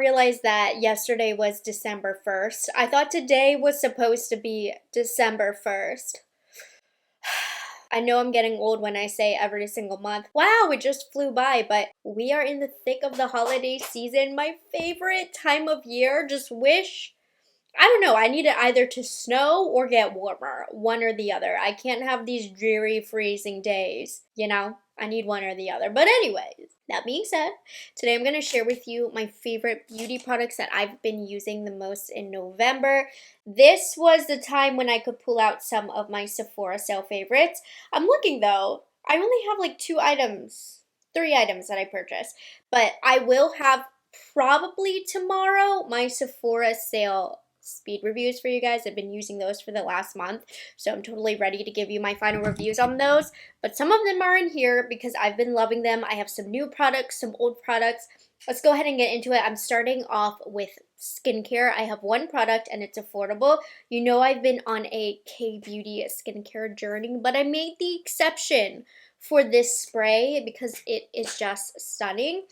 realize that yesterday was December 1st. I thought today was supposed to be December 1st. I know I'm getting old when I say every single month. Wow, it just flew by, but we are in the thick of the holiday season. My favorite time of year. Just wish, I don't know, I need it either to snow or get warmer. One or the other. I can't have these dreary, freezing days, you know? I need one or the other. But anyways, that being said, today I'm going to share with you my favorite beauty products that I've been using the most in November. This was the time when I could pull out some of my Sephora sale favorites. I'm looking though, I only have like 3 items that I purchased. But I will have probably tomorrow my Sephora sale speed reviews for you guys. I've been using those for the last month, so I'm totally ready to give you my final reviews on those. But some of them are in here because I've been loving them. I have some new products, some old products. Let's go ahead and get into it. I'm starting off with skincare. I have one product and it's affordable. You know I've been on a K-beauty skincare journey, but I made the exception for this spray because it is just stunning.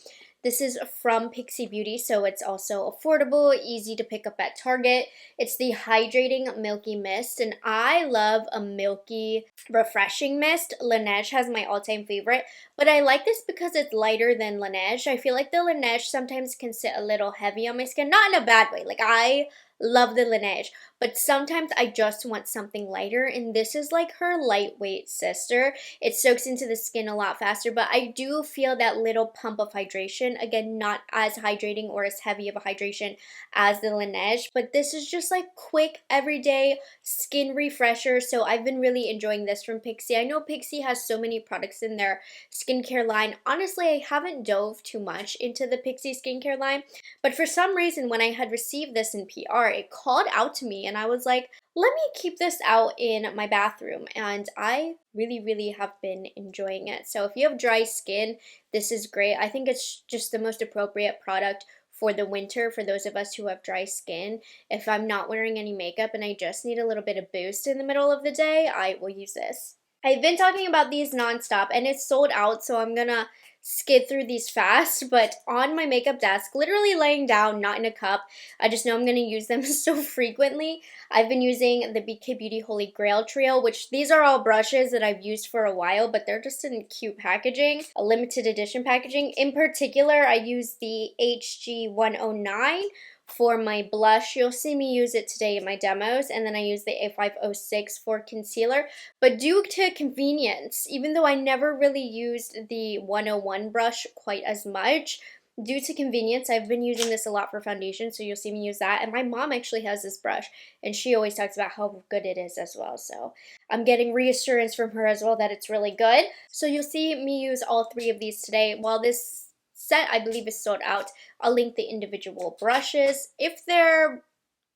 This is from Pixi Beauty, so it's also affordable, easy to pick up at Target. It's the Hydrating Milky Mist, and I love a milky, refreshing mist. Laneige has my all-time favorite, but I like this because it's lighter than Laneige. I feel like the Laneige sometimes can sit a little heavy on my skin, not in a bad way. Like, I love the Laneige, but sometimes I just want something lighter, and this is like her lightweight sister. It soaks into the skin a lot faster, but I do feel that little pump of hydration. Again, not as hydrating or as heavy of a hydration as the Laneige, but this is just like quick, everyday skin refresher, so I've been really enjoying this from Pixi. I know Pixi has so many products in their skincare line. Honestly, I haven't dove too much into the Pixi skincare line, but for some reason, when I had received this in PR, it called out to me and I was like, let me keep this out in my bathroom, and I really have been enjoying it. So if you have dry skin, this is great. I think it's just the most appropriate product for the winter for those of us who have dry skin. If I'm not wearing any makeup and I just need a little bit of boost in the middle of the day, I will use this. I've been talking about these nonstop and it's sold out, so I'm gonna skid through these fast, but on my makeup desk, literally laying down, not in a cup, I just know I'm going to use them so frequently. I've been using the BK Beauty Holy Grail Trio, which these are all brushes that I've used for a while, but they're just in cute packaging, a limited edition packaging. In particular, I use the HG 109 for my blush. You'll see me use it today in my demos, and then I use the A506 for concealer. But due to convenience, even though I never really used the 101 brush quite as much, due to convenience, I've been using this a lot for foundation, so you'll see me use that. And my mom actually has this brush, and she always talks about how good it is as well. So I'm getting reassurance from her as well that it's really good. So you'll see me use all 3 of these today. While this set, I believe, is sold out, I'll link the individual brushes. If their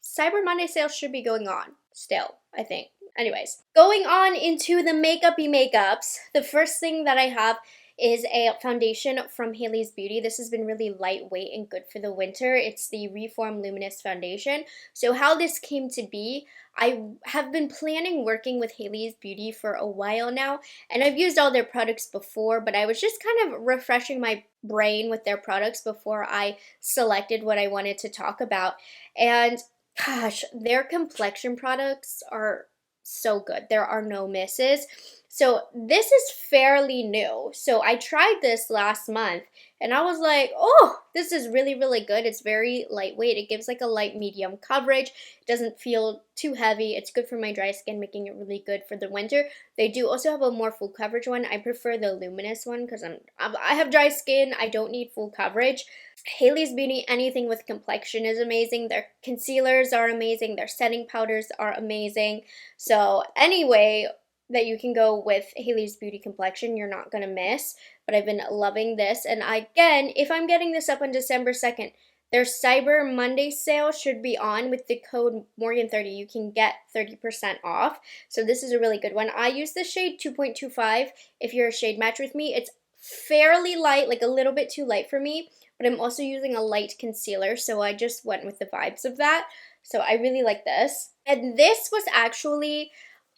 Cyber Monday sales should be going on still, I think. Anyways, going on into the makeup-y makeups, the first thing that I have is a foundation from Hailey's Beauty. This has been really lightweight and good for the winter. It's the Reform Luminous Foundation. So how this came to be, I have been planning working with Hailey's Beauty for a while now, and I've used all their products before, but I was just kind of refreshing my brain with their products before I selected what I wanted to talk about. And gosh, their complexion products are so good. There are no misses. So this is fairly new. So I tried this last month and I was like, oh, this is really good. It's very lightweight. It gives like a light medium coverage. It doesn't feel too heavy. It's good for my dry skin, making it really good for the winter. They do also have a more full coverage one. I prefer the luminous one because I have dry skin. I don't need full coverage. Hailey's Beauty, anything with complexion is amazing. Their concealers are amazing. Their setting powders are amazing. So anyway, that you can go with Hailey's Beauty complexion, you're not going to miss. But I've been loving this. And again, if I'm getting this up on December 2nd, their Cyber Monday sale should be on. With the code Morgan30. You can get 30% off. So this is a really good one. I use the shade 2.25 if you're a shade match with me. It's fairly light, like a little bit too light for me. But I'm also using a light concealer, so I just went with the vibes of that. So I really like this. And this was actually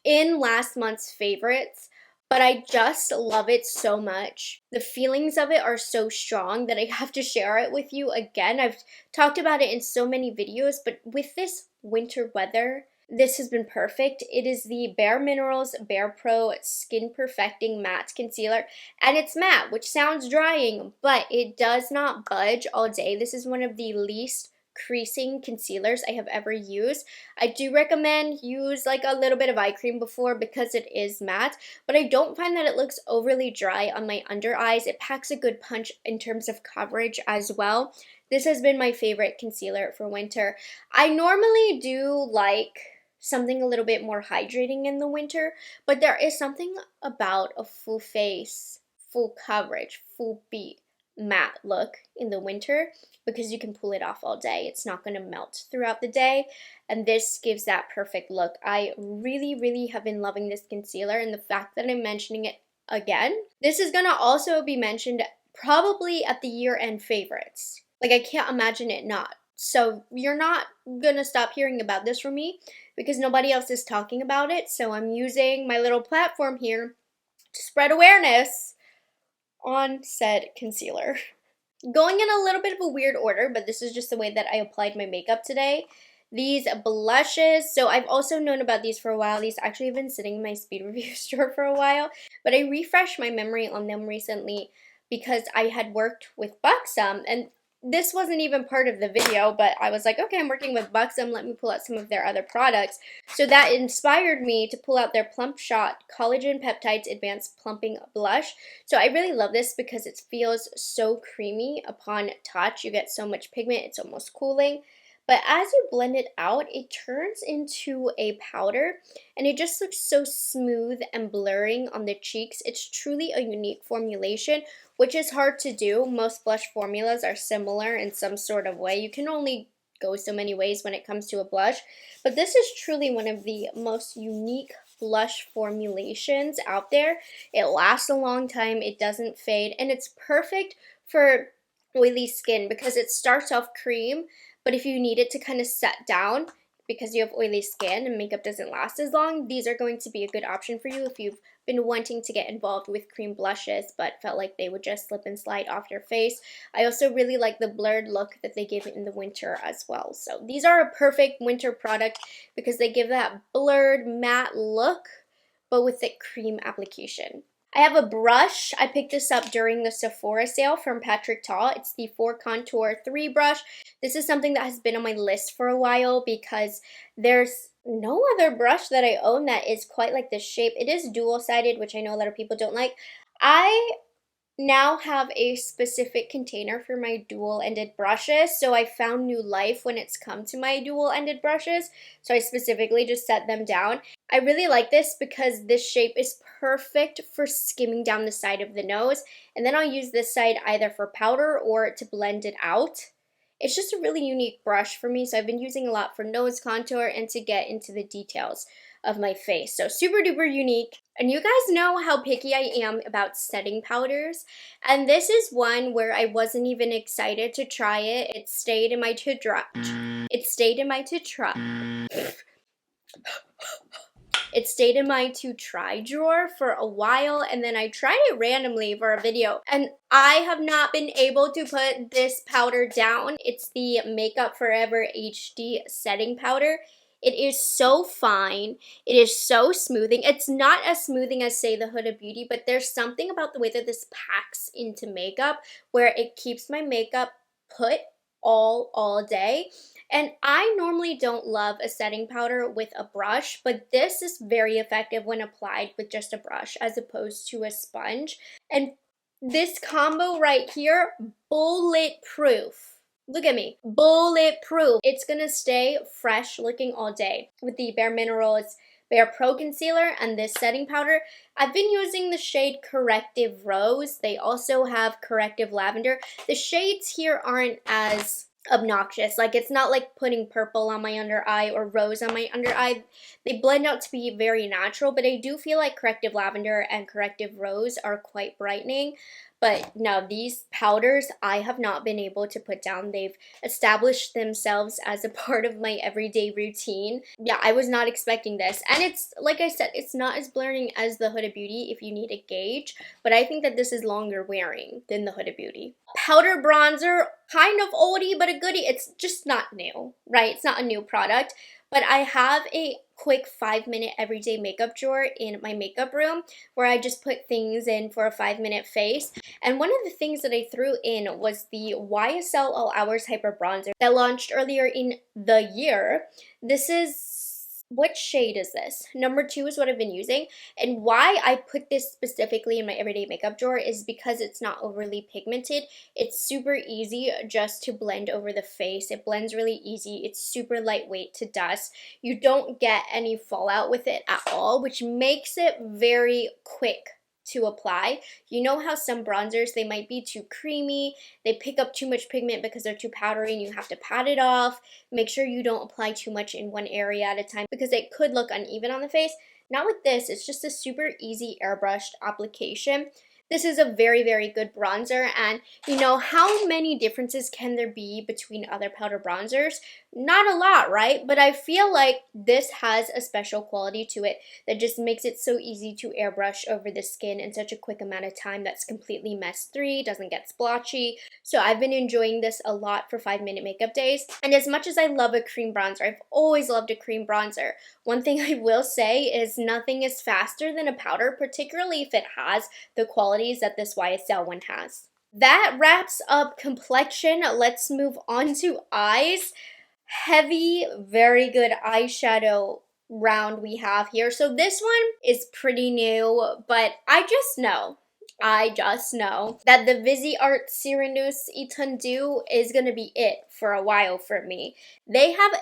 in last month's favorites, but I just love it so much. The feelings of it are so strong that I have to share it with you again. I've talked about it in so many videos, but with this winter weather, this has been perfect. It is the Bare Minerals Bare Pro Skin Perfecting Matte Concealer, and it's matte, which sounds drying, but it does not budge all day. This is one of the least creasing concealers I have ever used. I do recommend use like a little bit of eye cream before because it is matte, but I don't find that it looks overly dry on my under eyes. It packs a good punch in terms of coverage as well. This has been my favorite concealer for winter. I normally do like something a little bit more hydrating in the winter, but there is something about a full face, full coverage, full beat matte look in the winter because you can pull it off all day. It's not going to melt throughout the day, and this gives that perfect look. I really have been loving this concealer, and the fact that I'm mentioning it again, this is going to also be mentioned probably at the year-end favorites. Like, I can't imagine it not. So you're not going to stop hearing about this from me because nobody else is talking about it, so I'm using my little platform here to spread awareness on said concealer. Going in a little bit of a weird order, but this is just the way that I applied my makeup today. These blushes, so I've also known about these for a while. These actually have been sitting in my speed review store for a while, but I refreshed my memory on them recently because I had worked with Buxom, and this wasn't even part of the video, but I was like, okay, I'm working with Buxom, let me pull out some of their other products. So that inspired me to pull out their Plump Shot Collagen Peptides Advanced Plumping Blush. So I really love this because it feels so creamy upon touch. You get so much pigment, it's almost cooling. But as you blend it out, it turns into a powder, and it just looks so smooth and blurring on the cheeks. It's truly a unique formulation, which is hard to do. Most blush formulas are similar in some sort of way. You can only go so many ways when it comes to a blush, but this is truly one of the most unique blush formulations out there. It lasts a long time, it doesn't fade, and it's perfect for oily skin because it starts off cream, but if you need it to kind of set down because you have oily skin and makeup doesn't last as long, these are going to be a good option for you if you've been wanting to get involved with cream blushes but felt like they would just slip and slide off your face. I also really like the blurred look that they give in the winter as well. So these are a perfect winter product because they give that blurred matte look but with the cream application. I have a brush. I picked this up during the Sephora sale from Patrick Ta. It's the 4 Contour 3 brush. This is something that has been on my list for a while because there's no other brush that I own that is quite like this shape. It is dual-sided, which I know a lot of people don't like. I now have a specific container for my dual-ended brushes, so I found new life when it's come to my dual-ended brushes, so I specifically just set them down. I really like this because this shape is perfect for skimming down the side of the nose, and then I'll use this side either for powder or to blend it out. It's just a really unique brush for me, so I've been using a lot for nose contour and to get into the details of my face. So super duper unique. And you guys know how picky I am about setting powders. And this is one where I wasn't even excited to try it. It stayed in my to try. It stayed in my to try. It stayed in my to try drawer for a while, and then I tried it randomly for a video, and I have not been able to put this powder down. It's the Makeup Forever HD setting powder. It is so fine. It is so smoothing. It's not as smoothing as, say, the Huda Beauty, but there's something about the way that this packs into makeup where it keeps my makeup put all day. And I normally don't love a setting powder with a brush, but this is very effective when applied with just a brush as opposed to a sponge. And this combo right here, bulletproof. Look at me, bulletproof. It's gonna stay fresh looking all day with the Bare Minerals Bare Pro Concealer and this setting powder. I've been using the shade Corrective Rose. They also have Corrective Lavender. The shades here aren't as obnoxious. Like, it's not like putting purple on my under eye or rose on my under eye. They blend out to be very natural, but I do feel like Corrective Lavender and Corrective Rose are quite brightening. But no, these powders I have not been able to put down. They've established themselves as a part of my everyday routine. Yeah, I was not expecting this. And it's, like I said, it's not as blurring as the Huda Beauty if you need a gauge, but I think that this is longer wearing than the Huda Beauty. Powder bronzer, kind of oldie but a goodie. It's just not new, right? It's not a new product. But I have a quick 5-minute everyday makeup drawer in my makeup room where I just put things in for a 5-minute face. And one of the things that I threw in was the YSL All Hours Hyper Bronzer that launched earlier in the year. This is, what shade is this? Number 2 is what I've been using. And why I put this specifically in my everyday makeup drawer is because it's not overly pigmented. It's super easy just to blend over the face. It blends really easy. It's super lightweight to dust. You don't get any fallout with it at all, which makes it very quick to apply. You know how some bronzers, they might be too creamy, they pick up too much pigment because they're too powdery and you have to pat it off. Make sure you don't apply too much in one area at a time because it could look uneven on the face. Not with this, it's just a super easy airbrushed application. This is a very, very good bronzer, and you know, how many differences can there be between other powder bronzers? Not a lot, right? But I feel like this has a special quality to it that just makes it so easy to airbrush over the skin in such a quick amount of time that's completely mess-free, doesn't get splotchy. So I've been enjoying this a lot for 5-minute makeup days. And as much as I love a cream bronzer, I've always loved a cream bronzer. One thing I will say is nothing is faster than a powder, particularly if it has the qualities that this YSL one has. That wraps up complexion. Let's move on to eyes. Heavy, very good eyeshadow round we have here. So this one is pretty new, but I just know that the Viseart Cyranouse Étendue is going to be it for a while for me. They have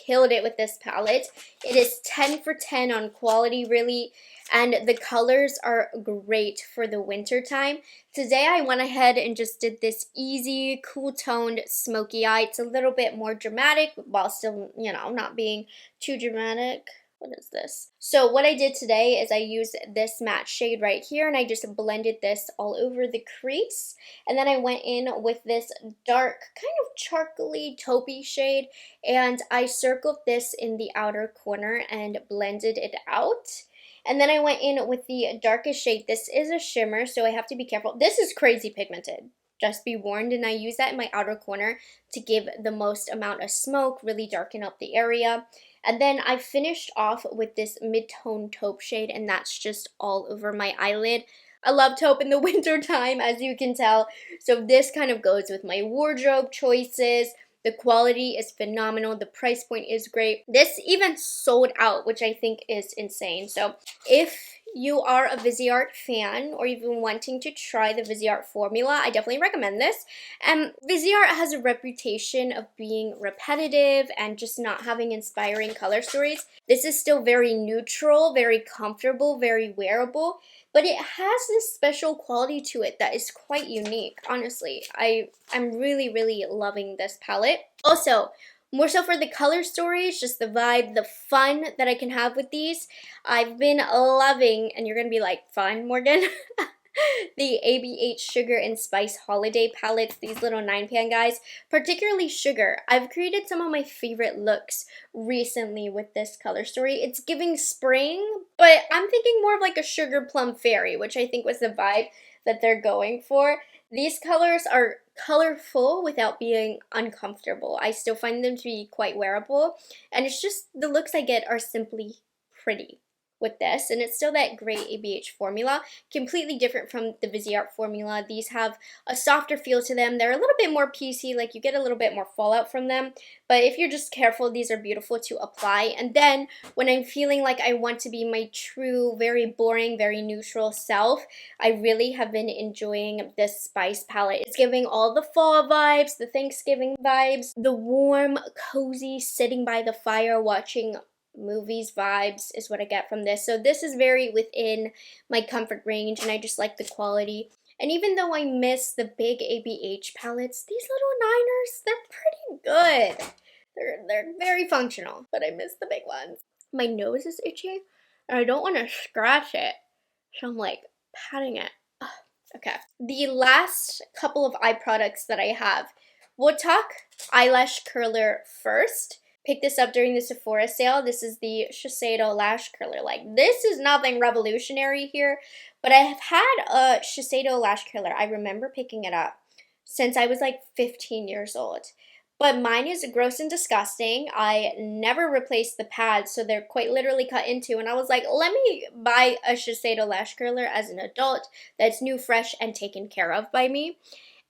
killed it with this palette. It is 10 for 10 on quality, really, and the colors are great for the winter time. Today I went ahead and just did this easy, cool-toned smoky eye. It's a little bit more dramatic while still, you know, not being too dramatic. What is this? So what I did today is I used this matte shade right here and I just blended this all over the crease. And then I went in with this dark, kind of charcoaly taupey shade and I circled this in the outer corner and blended it out. And then I went in with the darkest shade. This is a shimmer, so I have to be careful. This is crazy pigmented. Just be warned, and I use that in my outer corner to give the most amount of smoke, really darken up the area. And then I finished off with this mid-tone taupe shade, and that's just all over my eyelid. I love taupe in the winter time, as you can tell. So this kind of goes with my wardrobe choices. The quality is phenomenal. The price point is great. This even sold out, which I think is insane. So if you are a Viseart fan or you've been wanting to try the Viseart formula, I definitely recommend this. Viseart has a reputation of being repetitive and just not having inspiring color stories. This is still very neutral, very comfortable, very wearable, but it has this special quality to it that is quite unique, honestly. I'm really, really loving this palette. Also, more so for the color stories, just the vibe, the fun that I can have with these. I've been loving, and you're going to be like, fun, Morgan? The ABH Sugar and Spice Holiday Palettes, these little 9-pan guys, particularly Sugar. I've created some of my favorite looks recently with this color story. It's giving spring, but I'm thinking more of like a Sugar Plum Fairy, which I think was the vibe that they're going for. These colors are colorful without being uncomfortable. I still find them to be quite wearable, and it's just the looks I get are simply pretty with this, and it's still that great ABH formula, completely different from the Viseart formula. These have a softer feel to them. They're a little bit more PC, like you get a little bit more fallout from them, but if you're just careful, these are beautiful to apply. And then when I'm feeling like I want to be my true, very boring, very neutral self, I really have been enjoying this Spice palette. It's giving all the fall vibes, the Thanksgiving vibes, the warm, cozy, sitting by the fire watching movies vibes is what I get from this. So this is very within my comfort range, and I just like the quality. And even though I miss the big ABH palettes, these little 9ers, they're pretty good. They're very functional, but I miss the big ones. My nose is itchy, and I don't want to scratch it, so I'm like patting it. Okay. The last couple of eye products that I have, we'll talk eyelash curler first. Picked this up during the Sephora sale. This is the Shiseido lash curler. Like, this is nothing revolutionary here, but I have had a Shiseido lash curler. I remember picking it up since I was like 15 years old. But mine is gross and disgusting. I never replaced the pads, so they're quite literally cut into. And I was like, let me buy a Shiseido lash curler as an adult that's new, fresh, and taken care of by me.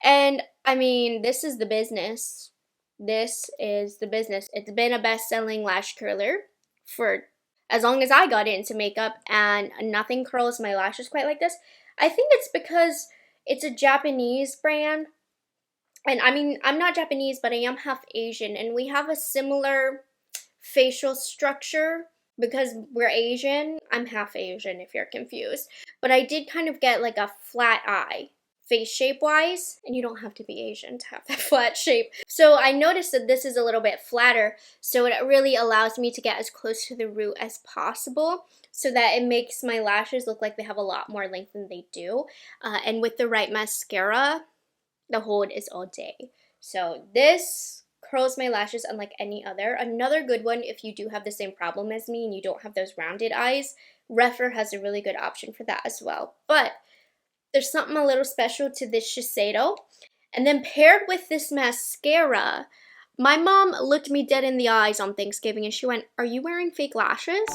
And I mean, this is the business. This is the business. It's been a best-selling lash curler for as long as I got into makeup, and nothing curls my lashes quite like this. I think it's because it's a Japanese brand. And I mean, I'm not Japanese, but I am half Asian, and we have a similar facial structure because we're Asian. I'm half Asian if you're confused. But I did kind of get like a flat eye face shape wise, and you don't have to be Asian to have that flat shape. So I noticed that this is a little bit flatter, so it really allows me to get as close to the root as possible so that it makes my lashes look like they have a lot more length than they do. And with the right mascara, the hold is all day. So this curls my lashes unlike any other. Another good one, if you do have the same problem as me and you don't have those rounded eyes, Rephr has a really good option for that as well. But there's something a little special to this Shiseido. And then paired with this mascara, my mom looked me dead in the eyes on Thanksgiving and she went, "Are you wearing fake lashes?"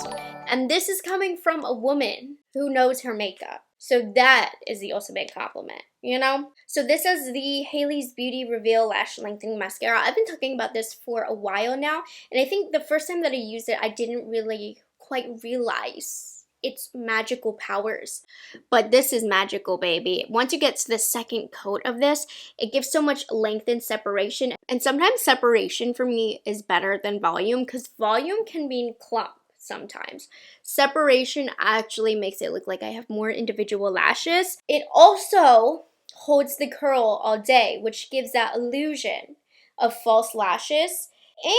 And this is coming from a woman who knows her makeup. So that is the ultimate compliment, you know? So this is the Hailey's Beauty Reveal Lash Lengthening Mascara. I've been talking about this for a while now, and I think the first time that I used it, I didn't really quite realize its magical powers. But this is magical, baby. Once you get to the second coat of this, it gives so much length and separation. And sometimes separation for me is better than volume, because volume can mean clump sometimes. Separation actually makes it look like I have more individual lashes. It also holds the curl all day, which gives that illusion of false lashes.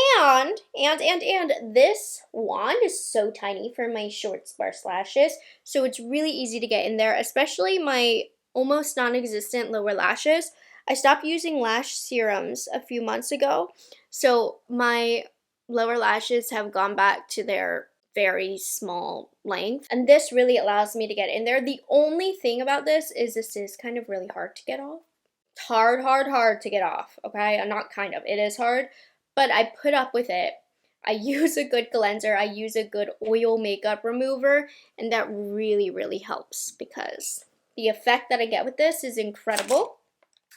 And this wand is so tiny for my short sparse lashes, so it's really easy to get in there, especially my almost non-existent lower lashes. I stopped using lash serums a few months ago, so my lower lashes have gone back to their very small length, and this really allows me to get in there. The only thing about this is kind of really hard to get off. It's hard to get off, okay? Not kind of, it is hard. But I put up with it. I use a good cleanser. I use a good oil makeup remover. And that really, really helps because the effect that I get with this is incredible.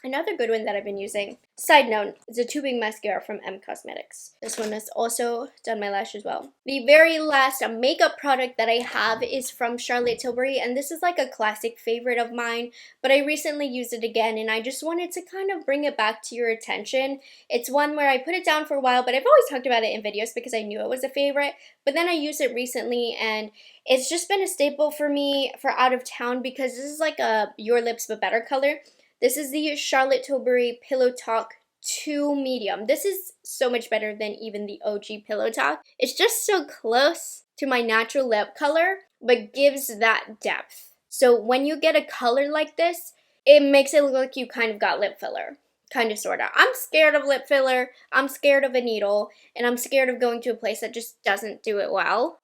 Another good one that I've been using, side note, is a tubing mascara from M Cosmetics. This one has also done my lashes well. The very last makeup product that I have is from Charlotte Tilbury, and this is like a classic favorite of mine, but I recently used it again, and I just wanted to kind of bring it back to your attention. It's one where I put it down for a while, but I've always talked about it in videos because I knew it was a favorite, but then I used it recently, and it's just been a staple for me for out of town because this is like a Your Lips But Better color. This is the Charlotte Tilbury Pillow Talk 2 Medium. This is so much better than even the OG Pillow Talk. It's just so close to my natural lip color, but gives that depth. So when you get a color like this, it makes it look like you kind of got lip filler. Kind of, sort of. I'm scared of lip filler, I'm scared of a needle, and I'm scared of going to a place that just doesn't do it well.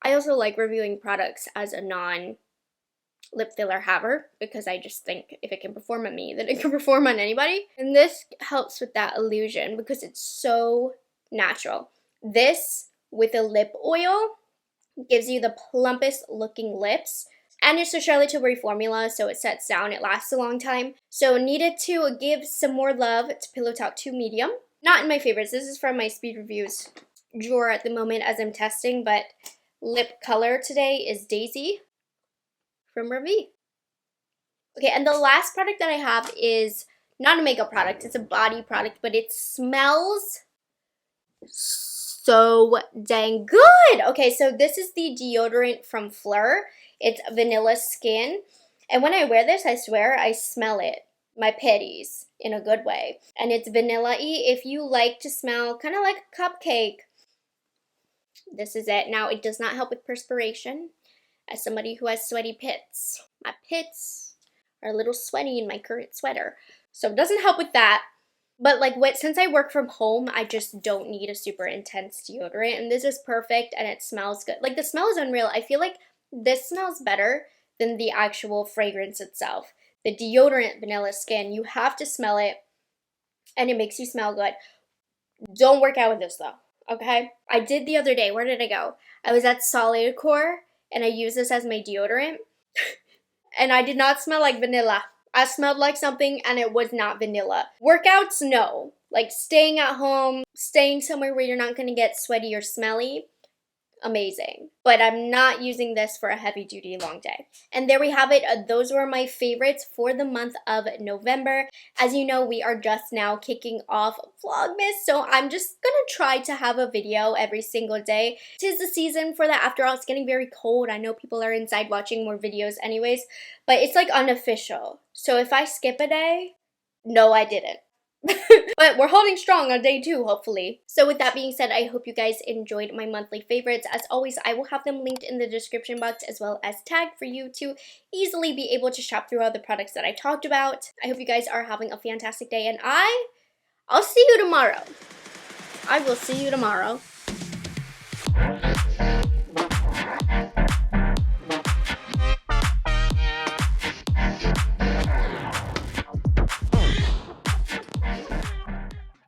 I also like reviewing products as a non-lip filler haver because I just think if it can perform on me, then it can perform on anybody. And this helps with that illusion because it's so natural. This with a lip oil gives you the plumpest looking lips. And it's a Charlotte Tilbury formula, so it sets down, it lasts a long time. So needed to give some more love to Pillow Talk 2 Medium. Not in my favorites, this is from my speed reviews drawer at the moment as I'm testing, but lip color today is Daisy from Rephr. Okay, and the last product that I have is not a makeup product, it's a body product, but it smells so dang good. Okay, so this is the deodorant from Fleur. It's Vanilla Skin. And when I wear this, I swear I smell it. My pitties in a good way. And it's vanilla-y. If you like to smell kind of like a cupcake, this is it. Now, it does not help with perspiration. As somebody who has sweaty pits, my pits are a little sweaty in my current sweater. So it doesn't help with that. But like since I work from home, I just don't need a super intense deodorant. And this is perfect and it smells good. Like the smell is unreal. I feel like this smells better than the actual fragrance itself. The deodorant Vanilla Skin, you have to smell it and it makes you smell good. Don't work out with this though, okay? I did the other day. Where did I go? I was at Solid Core and I used this as my deodorant. And I did not smell like vanilla. I smelled like something and it was not vanilla. Workouts, no. Like staying at home, staying somewhere where you're not gonna get sweaty or smelly, amazing. But I'm not using this for a heavy duty long day. And there we have it. Those were my favorites for the month of November. As you know, we are just now kicking off Vlogmas, so I'm just gonna try to have a video every single day. 'Tis the season for that. After all, it's getting very cold. I know people are inside watching more videos anyways, but it's like unofficial. So if I skip a day, no, I didn't. But we're holding strong on day 2, hopefully. So with that being said, I hope you guys enjoyed my monthly favorites. As always, I will have them linked in the description box as well as tagged for you to easily be able to shop through all the products that I talked about. I hope you guys are having a fantastic day and I'll see you tomorrow. I will see you tomorrow.